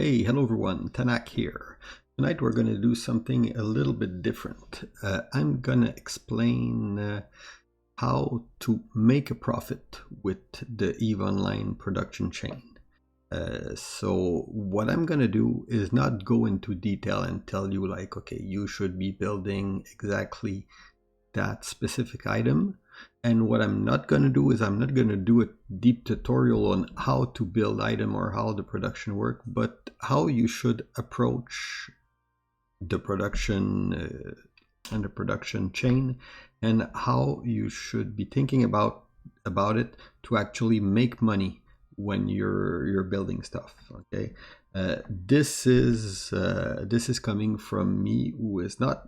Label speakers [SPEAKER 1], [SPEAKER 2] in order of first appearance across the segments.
[SPEAKER 1] Hey, hello everyone, Tanak here. Tonight we're going to do something a little bit different. I'm going to explain how to make a profit with the EVE Online production chain. So what I'm going to do is not go into detail and tell you like, okay, you should be building exactly that specific item. And what I'm not going to do is I'm not going to do a deep tutorial on how to build item or how the production works, but how you should approach the production and the production chain, and how you should be thinking about it to actually make money when you're building stuff. Okay, this is coming from me, who is not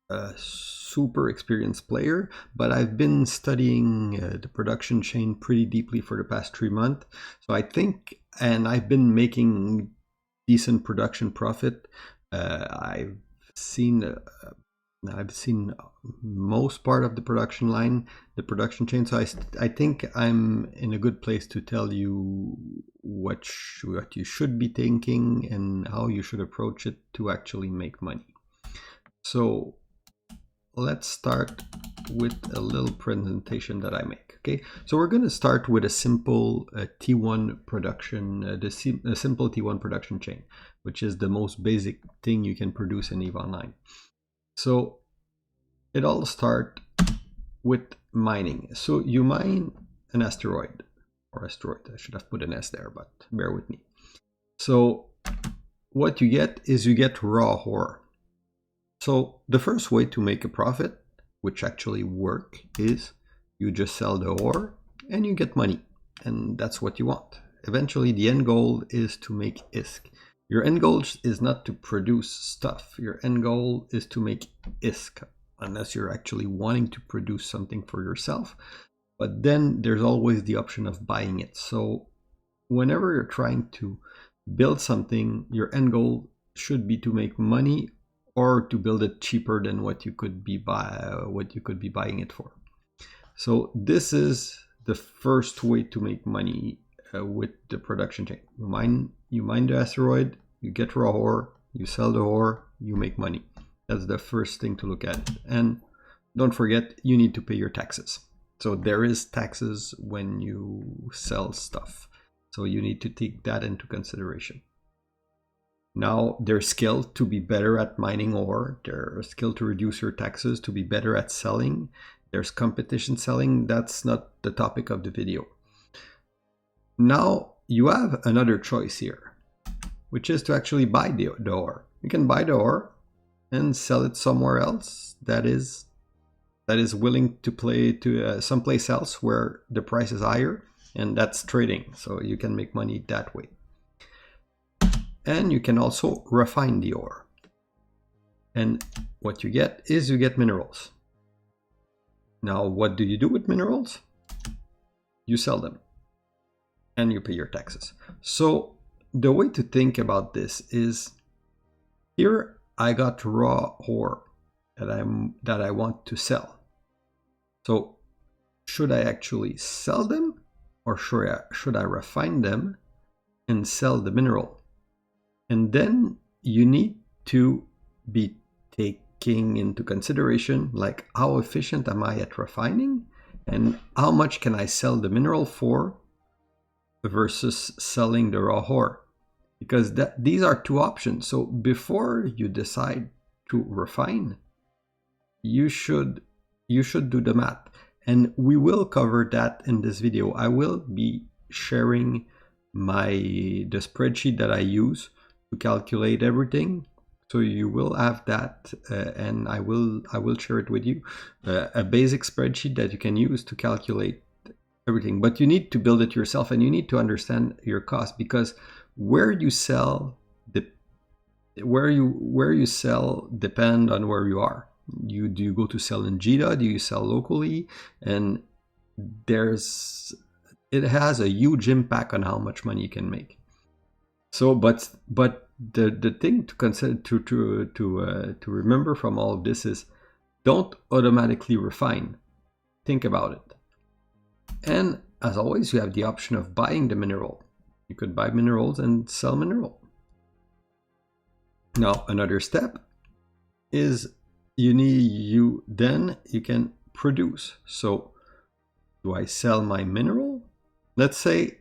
[SPEAKER 1] a super experienced player, but I've been studying the production chain pretty deeply for the past 3 months. So I think, and I've been making decent production profit. I've seen most part of the production line, the production chain. So I think I'm in a good place to tell you what you should be thinking and how you should approach it to actually make money. So let's start with a little presentation that I make. Okay, so we're going to start with a simple T1 production, a simple T1 production chain, which is the most basic thing you can produce in EVE Online. So it all starts with mining. So you mine an asteroid, or asteroid. I should have put an S there, but bear with me. So what you get is you get raw ore. So the first way to make a profit, which actually work, is you just sell the ore and you get money, and that's what you want. Eventually the end goal is to make ISK. Your end goal is not to produce stuff. Your end goal is to make ISK, unless you're actually wanting to produce something for yourself. But then there's always the option of buying it. So whenever you're trying to build something, your end goal should be to make money, or to build it cheaper than what you could be buying it for. So this is the first way to make money with the production chain. You mine the asteroid, you get raw ore, you sell the ore, you make money. That's the first thing to look at. And don't forget, you need to pay your taxes. So there is taxes when you sell stuff. So you need to take that into consideration. Now, there's skill to be better at mining ore. There's skill to reduce your taxes, to be better at selling. There's competition selling. That's not the topic of the video. Now, you have another choice here, which is to actually buy the ore. You can buy the ore and sell it somewhere else that is willing to play to someplace else where the price is higher, and that's trading. So you can make money that way. And you can also refine the ore. And what you get is you get minerals. Now, what do you do with minerals? You sell them and you pay your taxes. So the way to think about this is, here I got raw ore that I want to sell. So should I actually sell them, or should I refine them and sell the mineral? And then you need to be taking into consideration, like, how efficient am I at refining, and how much can I sell the mineral for versus selling the raw ore? Because these are two options. So before you decide to refine, you should do the math. And we will cover that in this video. I will be sharing the spreadsheet that I use to calculate everything, so you will have that, and I will share it with you, a basic spreadsheet that you can use to calculate everything. But you need to build it yourself, and you need to understand your cost, because where you sell depend on where you are. Do you go to sell in Jita? Do you sell locally? And it has a huge impact on how much money you can make. So, but the thing to consider, to remember from all of this is, don't automatically refine. Think about it. And as always, you have the option of buying the mineral. You could buy minerals and sell mineral. Now another step is you can produce. So do I sell my mineral? Let's say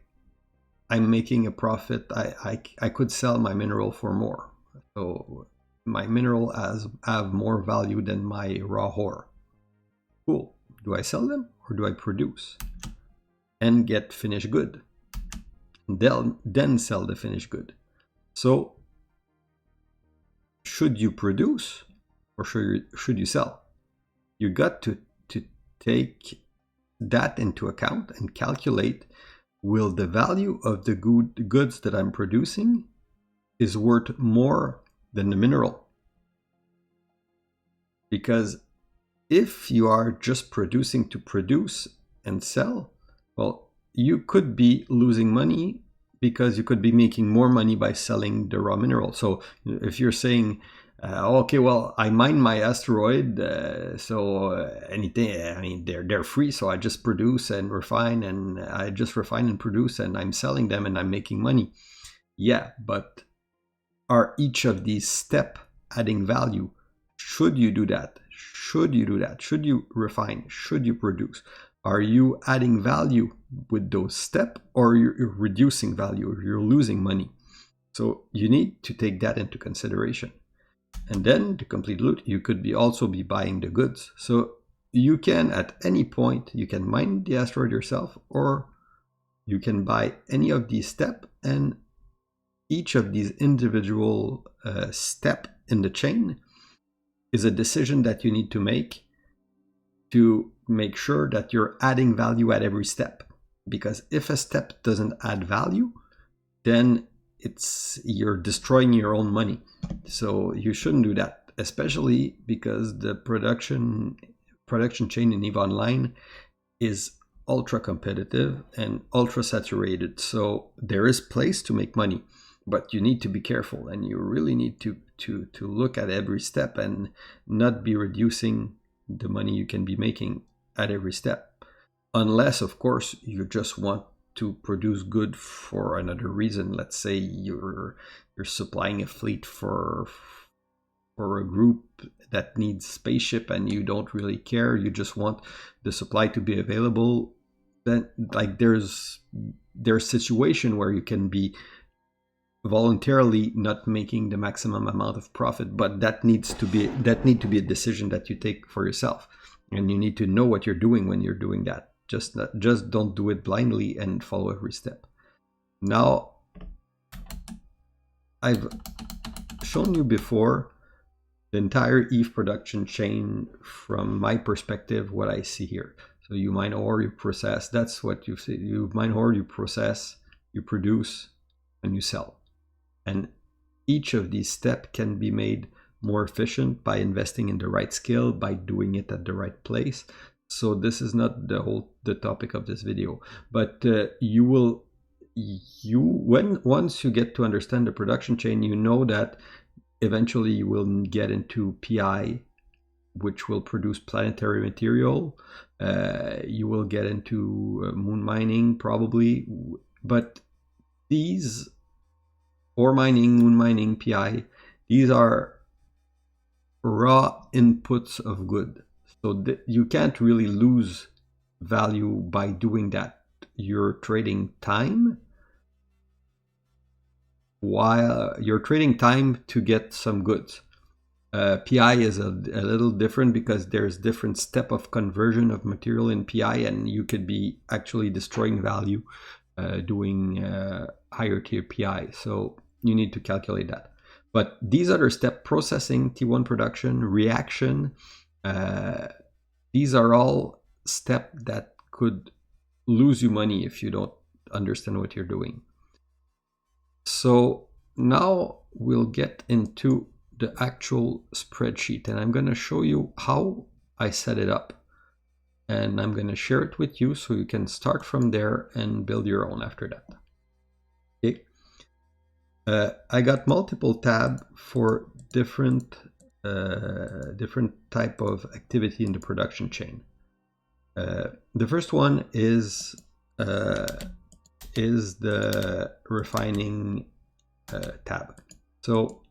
[SPEAKER 1] I'm making a profit. I could sell my mineral for more. So my mineral have more value than my raw ore. Cool. Do I sell them or do I produce and get finished good? Then sell the finished good. So should you produce or should you sell? You got to take that into account and calculate, will the value of the goods that I'm producing is worth more than the mineral? Because if you are just producing to produce and sell, well, you could be losing money because you could be making more money by selling the raw mineral. So if you're saying, okay, well, I mine my asteroid, so anything, I mean, they're free, so I just produce and refine, and I just refine and produce, and I'm selling them and I'm making money. Yeah, but are each of these steps adding value? Should you do that? Should you do that? Should you refine? Should you produce? Are you adding value with those steps, or you're reducing value, or you're losing money? So you need to take that into consideration. And then to complete loot, you could also be buying the goods. So you can, at any point, you can mine the asteroid yourself, or you can buy any of these steps, and each of these individual steps in the chain is a decision that you need to make sure that you're adding value at every step. Because if a step doesn't add value, then you're destroying your own money. So you shouldn't do that, especially because the production chain in EVE Online is ultra competitive and ultra saturated. So there is place to make money, but you need to be careful, and you really need to look at every step and not be reducing the money you can be making at every step, unless of course you just want to produce good for another reason. Let's say you're supplying a fleet for a group that needs spaceship and you don't really care, you just want the supply to be available. Then like there's situation where you can be voluntarily not making the maximum amount of profit, but that need to be a decision that you take for yourself, and you need to know what you're doing when you're doing that. Just don't do it blindly and follow every step. Now, I've shown you before the entire EVE production chain from my perspective, what I see here. So you mine ore, you process. That's what you see. You mine ore, you process, you produce, and you sell. And each of these steps can be made more efficient by investing in the right skill, by doing it at the right place. So this is not the topic of this video, but once you get to understand the production chain, you know that eventually you will get into PI, which will produce planetary material. You will get into moon mining probably, but these ore mining, moon mining, PI, these are raw inputs of good. So you can't really lose value by doing that. You're trading time while you're trading time to get some goods. PI is a little different because there's different step of conversion of material in PI, and you could be actually destroying value doing higher tier PI. So you need to calculate that. But these other steps, processing, T1 production, reaction, these are all steps that could lose you money if you don't understand what you're doing. So now we'll get into the actual spreadsheet, and I'm going to show you how I set it up, and I'm going to share it with you so you can start from there and build your own after that. Okay. I got multiple tabs for different type of activity in the production chain. The first one is the refining tab. So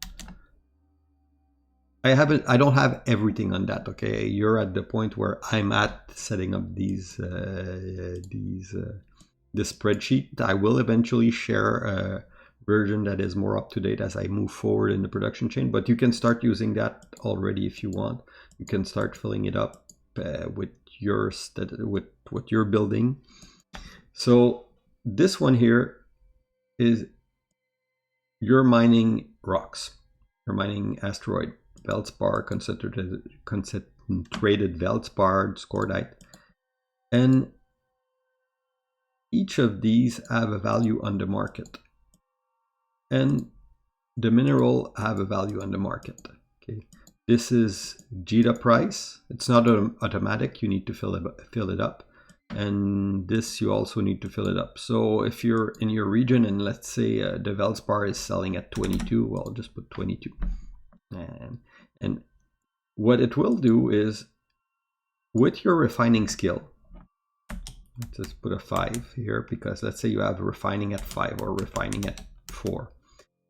[SPEAKER 1] I don't have everything on that. Okay, you're at the point where I'm at setting up this spreadsheet. I will eventually share a version that is more up to date as I move forward in the production chain, but you can start using that already if you want. You can start filling it up with with what you're building. So this one here is you're mining rocks. You're mining asteroid, feldspar, concentrated feldspar, scordite, and each of these have a value on the market, and the mineral have a value on the market. Okay, this is JITA price. It's not automatic. You need to fill it up, and this you also need to fill it up. So if you're in your region and let's say the feldspar is selling at 22, well, just put 22. And what it will do is, with your refining skill, let's just put a 5 here, because let's say you have refining at 5 or refining at 4,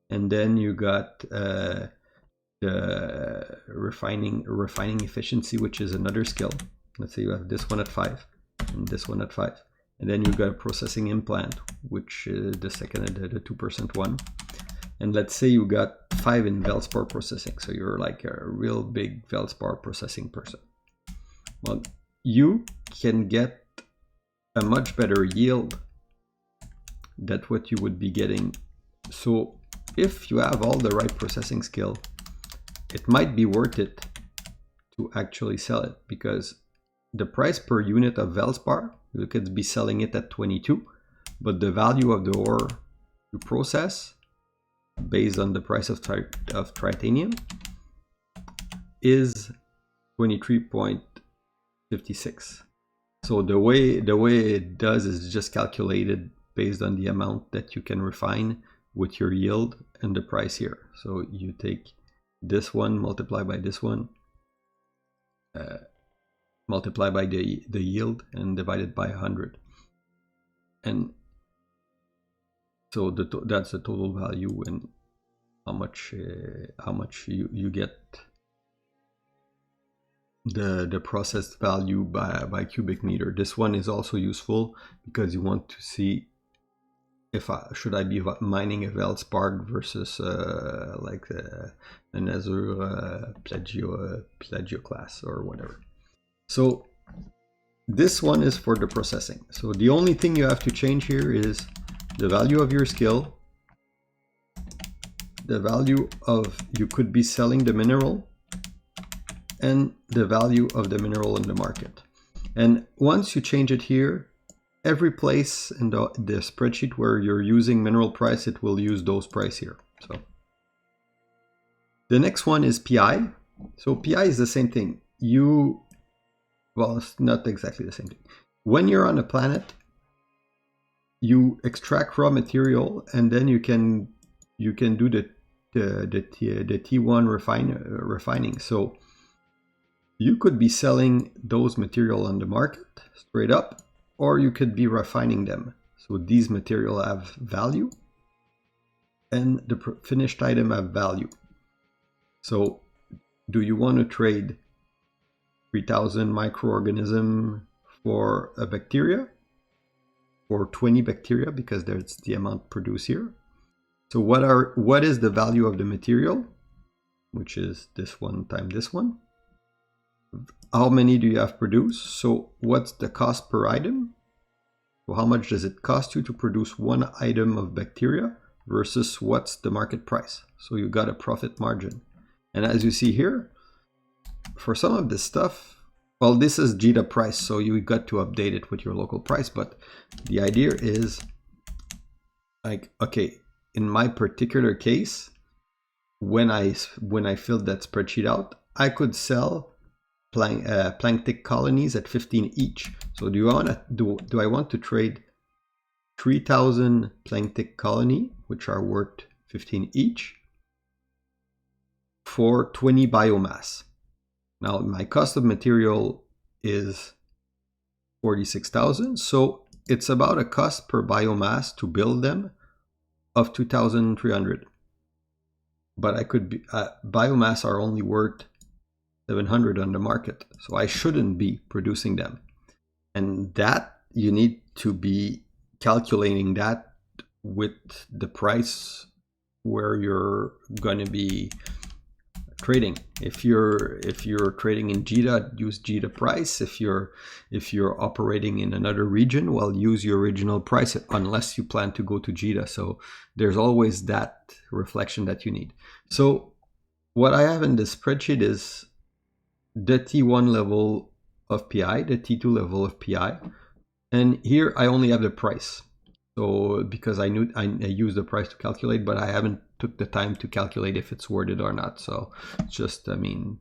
[SPEAKER 1] and then you got the refining efficiency, which is another skill. Let's say you have this one at 5 and this one at 5, and then you got a processing implant, which is the second, the 2% one. And let's say you got 5 in feldspar processing, so you're like a real big feldspar processing person. Well, you can get a much better yield than what you would be getting. So if you have all the right processing skill, it might be worth it to actually sell it, because the price per unit of feldspar, you could be selling it at 22, but the value of the ore you process based on the price of titanium is 23.56. So the way it does is just calculated based on the amount that you can refine with your yield and the price here. So you take this one, multiply by this one, multiply by the yield, and divide it by 100. And so that's the total value and how much you get the processed value by cubic meter. This one is also useful because you want to see if should I be mining a feldspar versus like an Azure Plagio class or whatever. So this one is for the processing. So the only thing you have to change here is the value of your skill, the value of you could be selling the mineral, and the value of the mineral in the market. And once you change it here, every place in the spreadsheet where you're using mineral price, it will use those price here. So the next one is PI. So PI is the same thing. Well, it's not exactly the same thing. When you're on a planet, you extract raw material, and then you can do the T1 refining. So you could be selling those material on the market straight up, or you could be refining them. So these material have value, and the finished item have value. So do you want to trade 3,000 microorganisms for a bacteria, or 20 bacteria, because that's the amount produced here? So what is the value of the material, which is this one times this one? How many do you have produced? So what's the cost per item? So how much does it cost you to produce one item of bacteria versus what's the market price? So you got a profit margin. And as you see here, for some of this stuff, well, this is JITA price, so you got to update it with your local price. But the idea is like, okay, in my particular case, when I filled that spreadsheet out, I could sell planktic colonies at 15 each. So do I want to trade 3,000 planktic colony, which are worth 15 each, for 20 biomass? Now my cost of material is 46,000, so it's about a cost per biomass to build them of 2,300. but I could be, biomass are only worth 700 on the market, so I shouldn't be producing them. And that you need to be calculating that with the price where you're going to be trading. If you're trading in GIDA, use GIDA price. If you're operating in another region, well, use your original price, unless you plan to go to GIDA. So there's always that reflection that you need. So what I have in this spreadsheet is the T1 level of PI, the T2 level of PI, and here I only have the price. So because I use the price to calculate, but I haven't took the time to calculate if it's worth it or not. So just, I mean,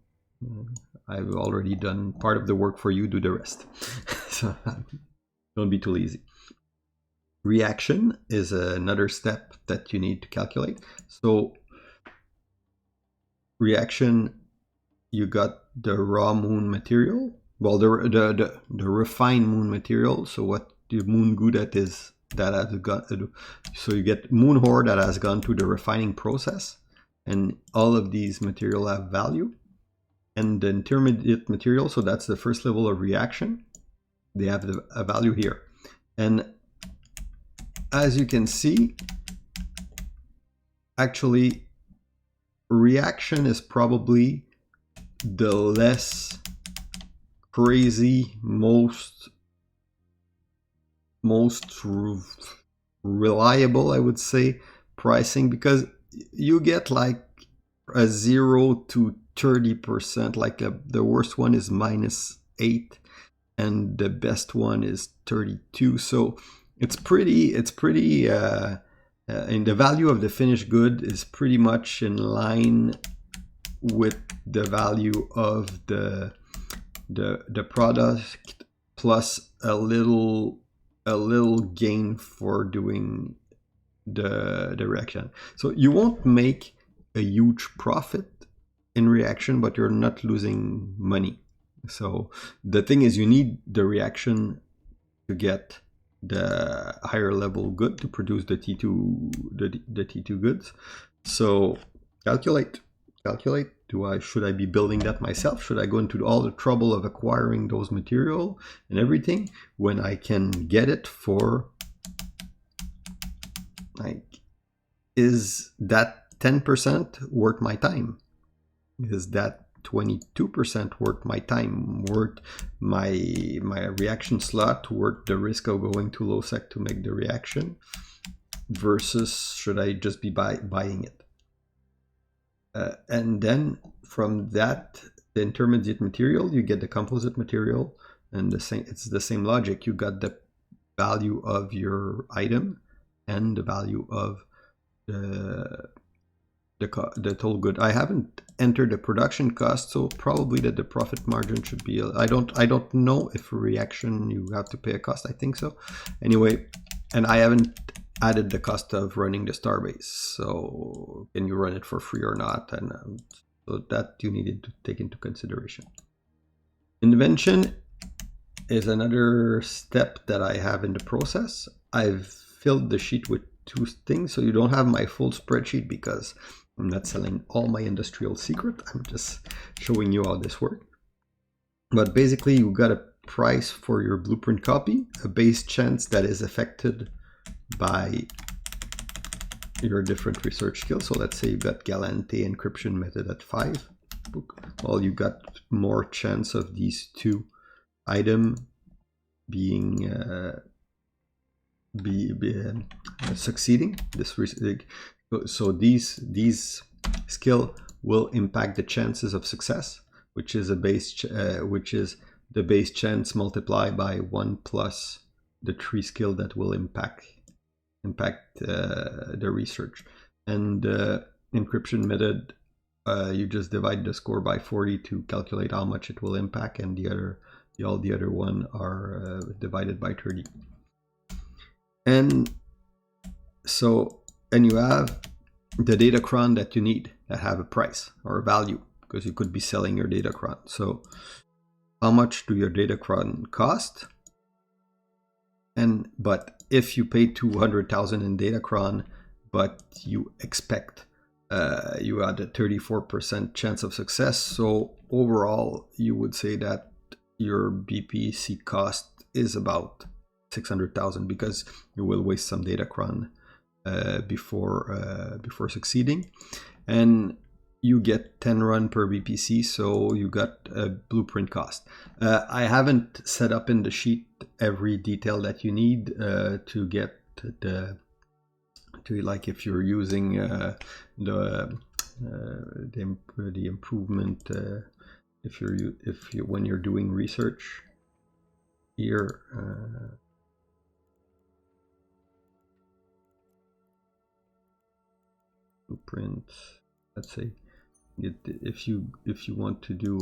[SPEAKER 1] I've already done part of the work for you, do the rest. So don't be too lazy. Reaction is another step that you need to calculate. So reaction, you got the raw moon material, well, the refined moon material. So what the moon gouda is, that has got, so you get moon ore that has gone through the refining process, and all of these material have value. And the intermediate material, so that's the first level of reaction, they have a value here. And as you can see, actually reaction is probably the less crazy, most reliable, I would say, pricing, because you get like a 0 to 30%, like the worst one is -8 and the best one is 32. So it's pretty and the value of the finished good is pretty much in line with the value of the product, plus a little gain for doing the reaction. So you won't make a huge profit in reaction, but you're not losing money. So the thing is, you need the reaction to get the higher level good to produce the T2 goods. So calculate. Should I be building that myself? Should I go into all the trouble of acquiring those material and everything when I can get it for, like, is that 10% worth my time? Is that 22% worth my time, worth my reaction slot, worth the risk of going to low sec to make the reaction, versus should I just be buying it? And then from that, the intermediate material, you get the composite material, and it's the same logic. You got the value of your item and the value of the total good. I haven't entered the production cost, so probably that the profit margin should be, I don't know if reaction you have to pay a cost. I think so. Anyway, and I haven't added the cost of running the Starbase. So can you run it for free or not? And so that you needed to take into consideration. Invention is another step that I have in the process. I've filled the sheet with 2 things, so you don't have my full spreadsheet because I'm not selling all my industrial secret. I'm just showing you how this works. But basically, you got a price for your blueprint copy, a base chance that is affected by your different research skills. So let's say you got Galante encryption method at 5. Well, you got more chance of these 2 items being succeeding. So these skill will impact the chances of success, which is which is the base chance multiplied by 1 plus the 3 skill that will impact the research. And encryption method, you just divide the score by 40 to calculate how much it will impact, and all the other one are divided by 30. And so, and you have the datacron that you need that have a price or a value, because you could be selling your datacron. So how much do your datacron cost? But if you pay 200,000 in datacron, but you expect you had a 34% chance of success. So overall, you would say that your BPC cost is about 600,000 because you will waste some data cron before succeeding, and you get 10 run per BPC, so you got a blueprint cost. I haven't set up in the sheet every detail that you need to get like if you're using the improvement if you when you're doing research here. Blueprint, let's say if you want to do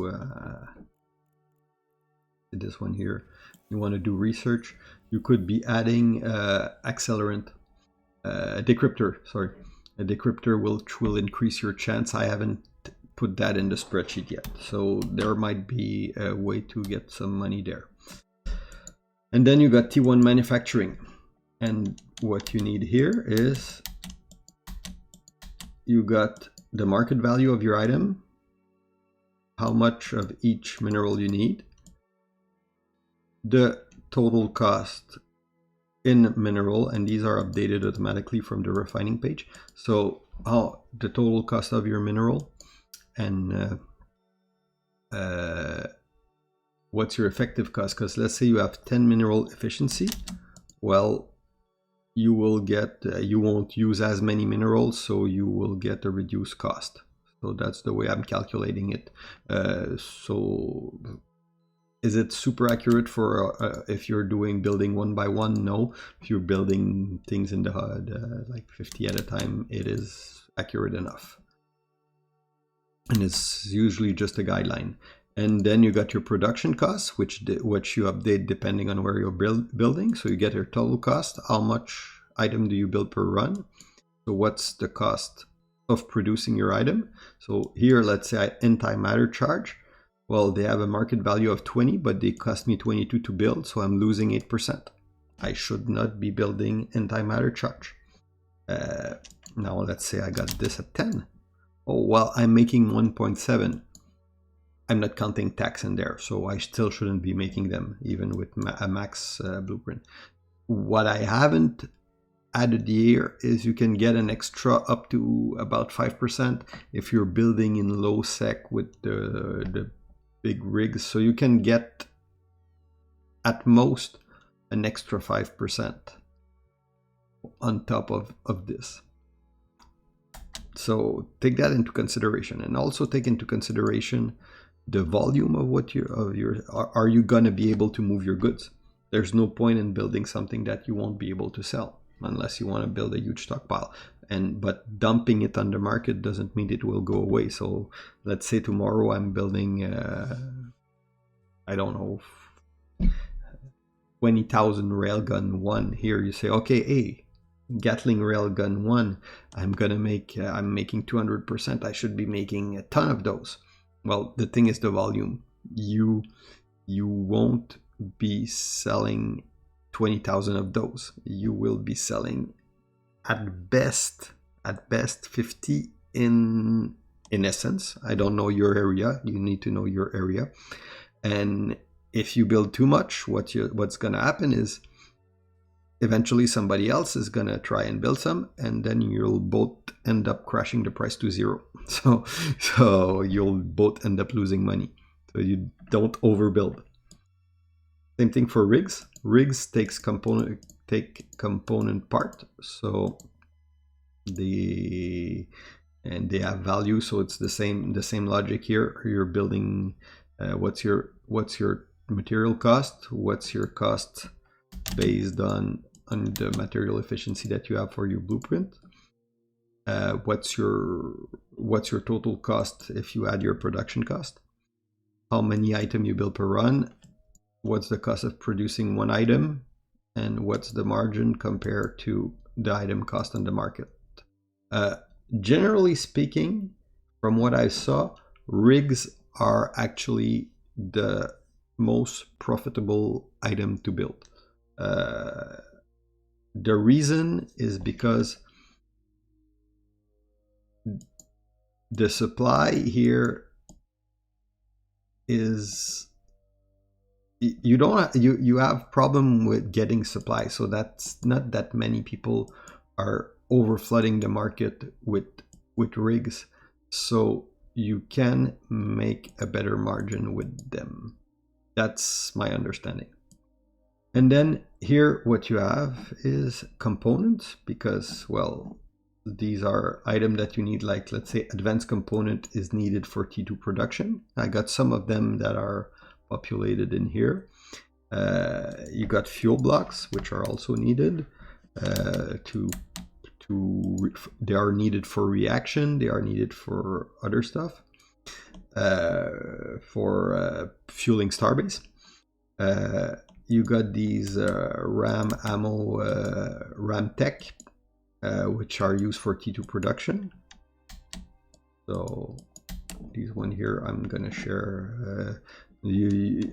[SPEAKER 1] this one here, you want to do research, you could be adding accelerant, a decryptor which will increase your chance. I haven't put that in the spreadsheet yet, so there might be a way to get some money there. And then you got T1 manufacturing, and what you need here is you got the market value of your item, how much of each mineral you need, the total cost in mineral, and these are updated automatically from the refining page. So the total cost of your mineral, and what's your effective cost, because let's say you have 10 mineral efficiency, well, you will get you won't use as many minerals, so you will get a reduced cost. So that's the way I'm calculating it. So is it super accurate for if you're doing building one by one? No. If you're building things in the HUD like 50 at a time, it is accurate enough, and it's usually just a guideline. And then you got your production costs, which you update depending on where you're building. So you get your total cost, how much item do you build per run. So what's the cost of producing your item? So here, let's say antimatter charge. Well, they have a market value of 20, but they cost me 22 to build, so I'm losing 8%. I should not be building antimatter charge. Now let's say I got this at 10. Oh, well, I'm making 1.7. I'm not counting tax in there, so I still shouldn't be making them, even with a max blueprint. What I haven't added here is you can get an extra up to about 5% if you're building in low sec with the big rigs. So you can get at most an extra 5% on top of this. So take that into consideration, and also take into consideration the volume of what are you gonna be able to move your goods? There's no point in building something that you won't be able to sell unless you want to build a huge stockpile. But dumping it on the market doesn't mean it will go away. So let's say tomorrow I'm building I don't know, 20,000 railgun 1. Here you say, okay, hey, Gatling railgun 1, I'm making 200%. I should be making a ton of those. Well, the thing is the volume. You won't be selling 20,000 of those. You will be selling at best 50 in essence. I don't know your area. You need to know your area. And if you build too much, what's going to happen is eventually somebody else is going to try and build some, and then you'll both end up crashing the price to zero. So you'll both end up losing money. So you don't overbuild. Same thing for rigs. Rigs take component part. So they have value. So it's the same logic here. You're building. What's your material cost? What's your cost based on the material efficiency that you have for your blueprint? What's your total cost if you add your production cost? How many items you build per run? What's the cost of producing one item? And what's the margin compared to the item cost on the market? Generally speaking, from what I saw, rigs are actually the most profitable item to build. The reason is because the supply here is, you don't you have problem with getting supply, so that's not that many people are over flooding the market with rigs, so you can make a better margin with them. That's my understanding. And then here what you have is components, because, well, these are items that you need, like let's say advanced component is needed for T2 production. I got some of them that are populated in here. You got fuel blocks, which are also needed they are needed for reaction, they are needed for other stuff, for fueling Starbase. You got these RAM ammo, RAM tech, which are used for T2 production. So these one here I'm gonna share.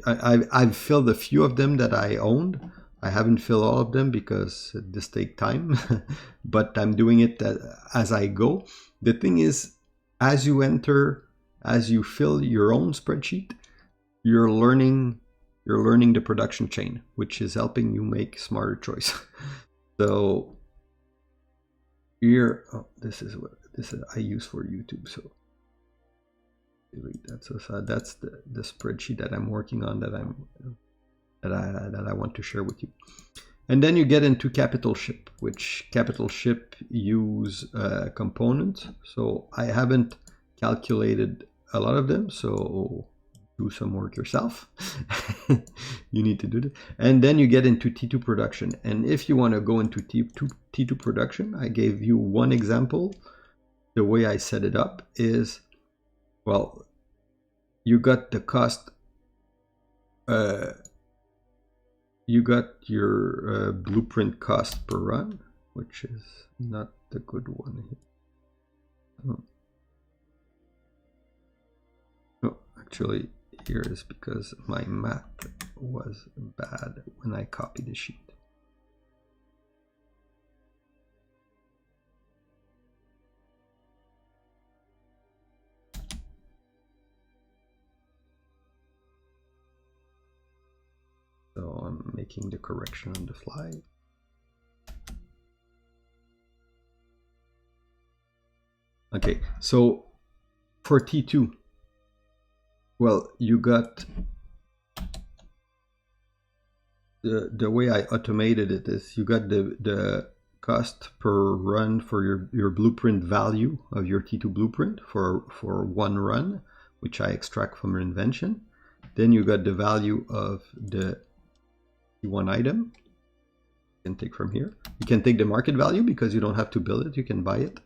[SPEAKER 1] I've filled a few of them that I owned. I haven't filled all of them because this takes time, but I'm doing it as I go. The thing is, as you fill your own spreadsheet, you're learning the production chain, which is helping you make smarter choice. So here, this is I use for YouTube. So that's the spreadsheet that I'm working on, that I want to share with you. And then you get into capital ship, which capital ship use components. So I haven't calculated a lot of them, so do some work yourself. You need to do that. And then you get into T2 production. And if you want to go into T2 production, I gave you one example. The way I set it up is, well, you got the cost, you got your blueprint cost per run, which is not the good one here. Oh, actually, here is because my math was bad when I copied the sheet. So I'm making the correction on the fly. Okay, so for T2, well, you got the way I automated it is, you got the cost per run for your blueprint value of your T2 blueprint for one run, which I extract from your invention. Then you got the value of the T1 item. You can take from here. You can take the market value because you don't have to build it, you can buy it.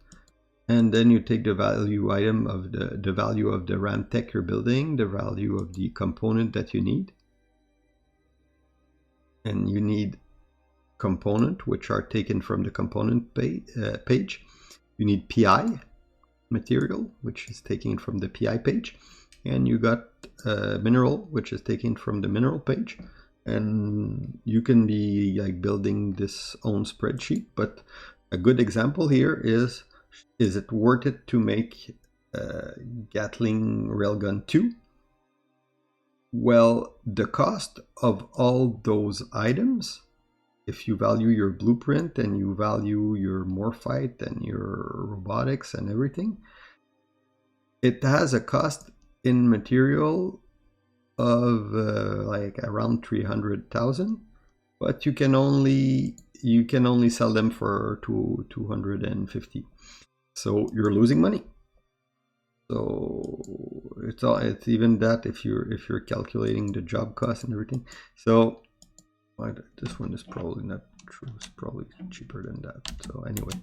[SPEAKER 1] And then you take the value item of the value of the RAM tech you're building, the value of the component that you need. And you need component, which are taken from the component page. You need PI material, which is taken from the PI page. And you got mineral, which is taken from the mineral page. And you can be like building this own spreadsheet, but a good example here is it worth it to make Gatling Railgun 2? Well, the cost of all those items, if you value your blueprint and you value your morphite and your robotics and everything, it has a cost in material of like around 300,000, but you can only sell them for 250. So you're losing money. So it's even that if you're calculating the job cost and everything. So this one is probably not true. It's probably cheaper than that. So anyway,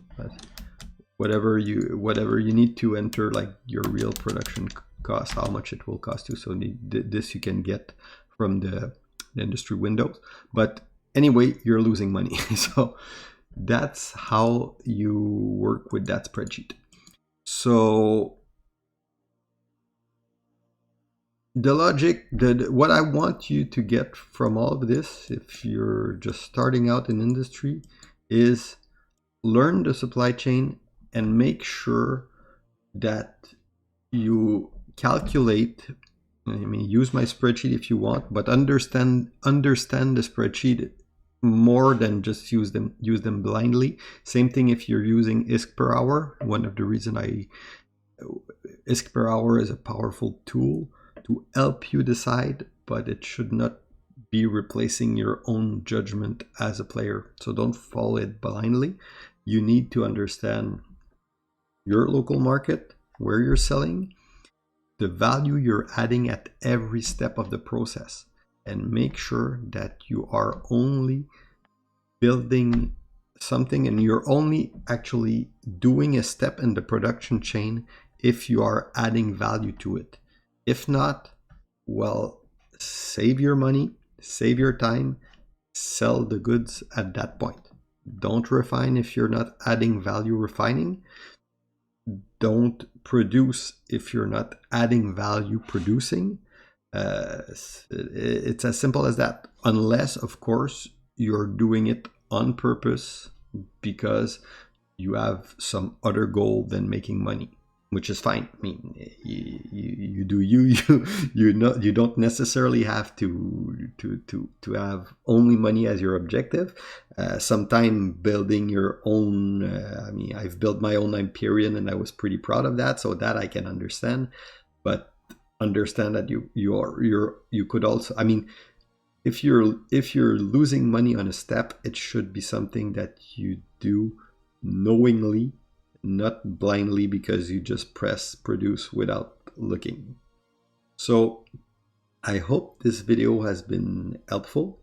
[SPEAKER 1] whatever you need to enter, like your real production cost, how much it will cost you. So this you can get from the industry windows. But anyway, you're losing money. So that's how you work with that spreadsheet. So the logic, what I want you to get from all of this, if you're just starting out in industry, is learn the supply chain and make sure that you calculate. I mean, use my spreadsheet if you want, but understand the spreadsheet more than just use them blindly. Same thing if you're using ISK per hour. One of the reason ISK per hour is a powerful tool to help you decide, but it should not be replacing your own judgment as a player. So don't follow it blindly. You need to understand your local market, where you're selling, the value you're adding at every step of the process, and make sure that you are only building something and you're only actually doing a step in the production chain if you are adding value to it. If not, well, save your money, save your time, sell the goods at that point. Don't refine if you're not adding value refining. Don't produce if you're not adding value producing. It's as simple as that. Unless, of course, you're doing it on purpose because you have some other goal than making money, which is fine. I mean, you do you don't necessarily have to have only money as your objective. Sometime building your own. I mean, I've built my own Hyperion, and I was pretty proud of that. So that I can understand, but understand that you could also. I mean, if you're losing money on a step, it should be something that you do knowingly, not blindly because you just press produce without looking. So I hope this video has been helpful.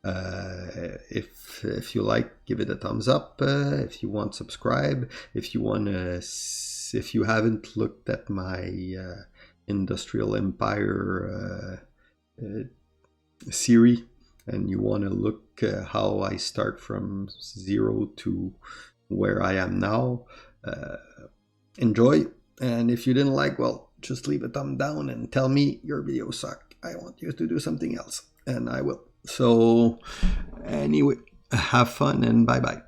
[SPEAKER 1] If you like, give it a thumbs up. If you want, subscribe. If you haven't looked at my Industrial Empire series and you want to look how I start from zero to where I am now, enjoy. And if you didn't like, well, just leave a thumb down and tell me your video sucked. I want you to do something else, and I will. So anyway, have fun and bye bye.